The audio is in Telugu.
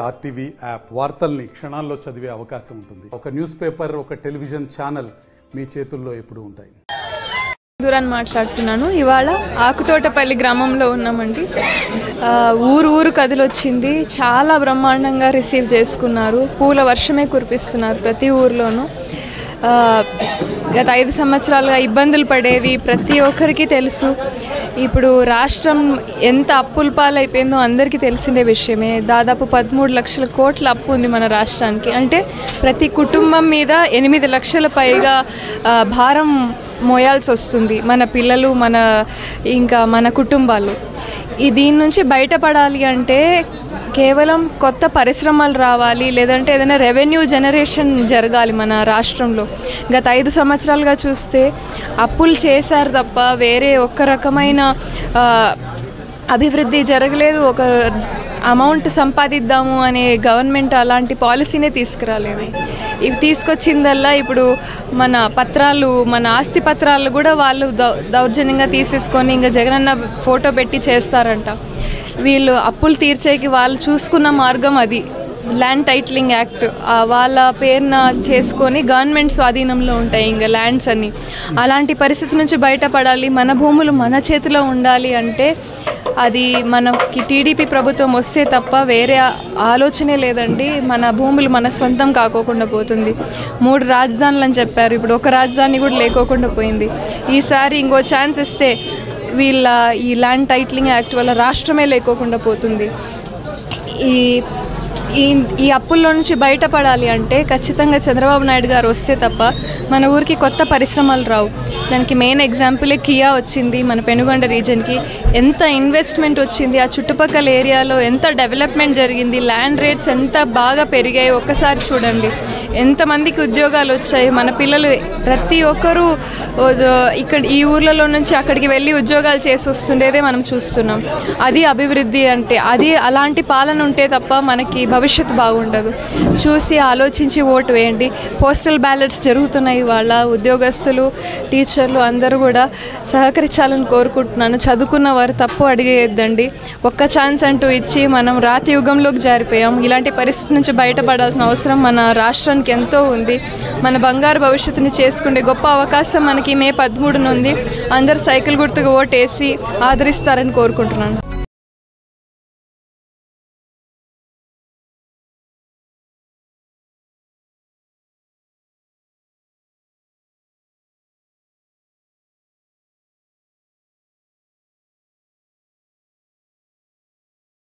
ఆర్టీవీ యాప్ వార్తల్ని క్షణాల్లో చదివే అవకాశం ఉంటుంది. ఒక న్యూస్ పేపర్, ఒక టెలివిజన్ ఛానల్ మీ చేతుల్లో ఎప్పుడూ ఉంటాయి. దూరాన్ని మాట్లాడుతున్నాను. ఇవాళ ఆకుతోటపల్లి గ్రామంలో ఉన్నామండి. ఊరు కదిలొచ్చింది. చాలా బ్రహ్మాండంగా రిసీవ్ చేసుకున్నారు. పూల వర్షమే కురిపిస్తున్నారు ప్రతి ఊర్లోనూ. గత 5 సంవత్సరాలుగా ఇబ్బందులు పడేది ప్రతి ఒక్కరికి తెలుసు. ఇప్పుడు రాష్ట్రం ఎంత అప్పుల పాలైపోయిందో అందరికీ తెలిసిన విషయమే. దాదాపు 13 లక్షల కోట్ల అప్పు ఉంది మన రాష్ట్రానికి. అంటే ప్రతి కుటుంబం మీద 8 లక్షల పైగా భారం మోయాల్సి వస్తుంది. మన పిల్లలు, మన కుటుంబాలు. దీని నుంచి బయటపడాలి అంటే కేవలం కొత్త పరిశ్రమలు రావాలి, లేదంటే ఏదైనా రెవెన్యూ జనరేషన్ జరగాలి మన రాష్ట్రంలో. గత 5 సంవత్సరాలుగా చూస్తే అప్పులు చేశారు తప్ప వేరే ఒక్క రకమైన అభివృద్ధి జరగలేదు. ఒక అమౌంట్ సంపాదిద్దాము అనే గవర్నమెంట్ అలాంటి పాలసీనే తీసుకురాలేదు. ఇవి తీసుకొచ్చిందల్లా ఇప్పుడు మన పత్రాలు, మన ఆస్తి పత్రాలు కూడా వాళ్ళు దౌర్జన్యంగా తీసేసుకొని ఇంకా జగనన్న ఫోటో పెట్టి చేస్తారంట. వీళ్ళు అప్పులు తీర్చేకి వాళ్ళు చూసుకున్న మార్గం అది. ల్యాండ్ టైటిలింగ్ యాక్ట్ వాళ్ళ పేరున చేసుకొని గవర్నమెంట్ స్వాధీనంలో ఉంటాయి ఇంకా ల్యాండ్స్ అన్నీ. అలాంటి పరిస్థితి నుంచి బయటపడాలి, మన భూములు మన చేతిలో ఉండాలి అంటే అది మనకి టీడీపీ ప్రభుత్వం వస్తే తప్ప వేరే ఆలోచనే లేదండి. మన భూములు మన సొంతం కాకోకుండా పోతుంది. 3 రాజధానులు అని చెప్పారు, ఇప్పుడు ఒక రాజధాని కూడా లేకోకుండా పోయింది. ఈసారి ఇంకో ఛాన్స్ ఇస్తే ఈ ల్యాండ్ టైటిలింగ్ యాక్ట్ వల్ల రాష్ట్రమే లేకోకుండా పోతుంది. ఈ అప్పుల్లో నుంచి బయటపడాలి అంటే ఖచ్చితంగా చంద్రబాబు నాయుడు గారు వస్తే తప్ప మన ఊరికి కొత్త పరిశ్రమలు రావు. దానికి మెయిన్ ఎగ్జాంపులే కియా వచ్చింది మన పెనుగొండ రీజన్కి. ఎంత ఇన్వెస్ట్మెంట్ వచ్చింది, ఆ చుట్టుపక్కల ఏరియాలో ఎంత డెవలప్మెంట్ జరిగింది, ల్యాండ్ రేట్స్ ఎంత బాగా పెరిగాయి ఒక్కసారి చూడండి. ఎంతమందికి ఉద్యోగాలు వచ్చాయి. మన పిల్లలు ప్రతి ఒక్కరూ ఇక్కడ ఈ ఊర్లలో నుంచి అక్కడికి వెళ్ళి ఉద్యోగాలు చేసి వస్తుండేదే మనం చూస్తున్నాం. అది అభివృద్ధి అంటే. అలాంటి పాలన ఉంటే తప్ప మనకి భవిష్యత్తు బాగుండదు. చూసి ఆలోచించి ఓటు వేయండి. పోస్టల్ బ్యాలెట్స్ జరుగుతున్నాయి. వాళ్ళ ఉద్యోగస్తులు, టీచర్లు అందరూ కూడా సహకరించాలని కోరుకుంటున్నాను. చదువుకున్న వారు తప్పు అడిగేద్దండి. ఒక్క ఛాన్స్ అంటూ ఇచ్చి మనం రాతి యుగంలోకి జారిపోయాం. ఇలాంటి పరిస్థితి నుంచి బయటపడాల్సిన అవసరం మన రాష్ట్రానికి ఎంతో ఉంది. మన బంగారు భవిష్యత్తుని చేసుకునే గొప్ప అవకాశం మనకి మే 13 ఉంది. అందరూ సైకిల్ గుర్తుకు ఓటేసి ఆదరిస్తారని కోరుకుంటున్నాను.